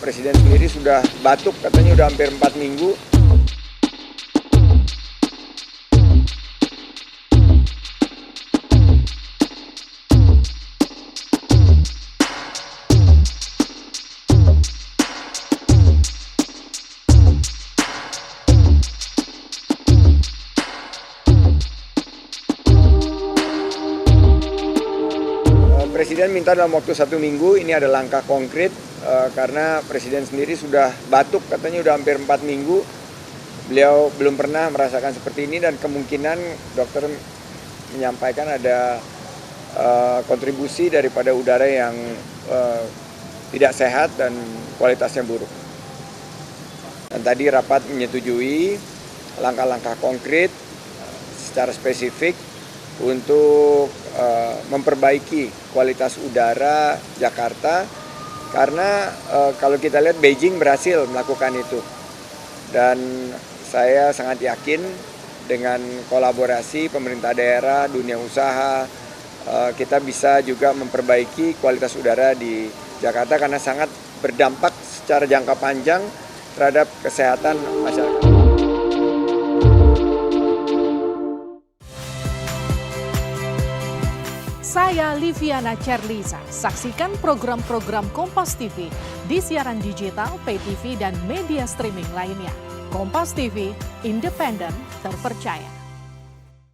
Presiden sendiri sudah batuk, katanya udah hampir 4 minggu. Presiden minta dalam waktu 1 minggu, ini ada langkah konkret karena Presiden sendiri sudah batuk, katanya udah hampir 4 minggu. Beliau belum pernah merasakan seperti ini dan kemungkinan dokter menyampaikan ada kontribusi daripada udara yang tidak sehat dan kualitasnya buruk. Dan tadi rapat menyetujui langkah-langkah konkret secara spesifik untuk memperbaiki kualitas udara Jakarta karena kalau kita lihat Beijing berhasil melakukan itu dan saya sangat yakin dengan kolaborasi pemerintah daerah, dunia usaha kita bisa juga memperbaiki kualitas udara di Jakarta karena sangat berdampak secara jangka panjang terhadap kesehatan masyarakat. Saya Liviana Cerlisa. Saksikan program-program Kompas TV di siaran digital, pay TV, dan media streaming lainnya. Kompas TV, independen, terpercaya.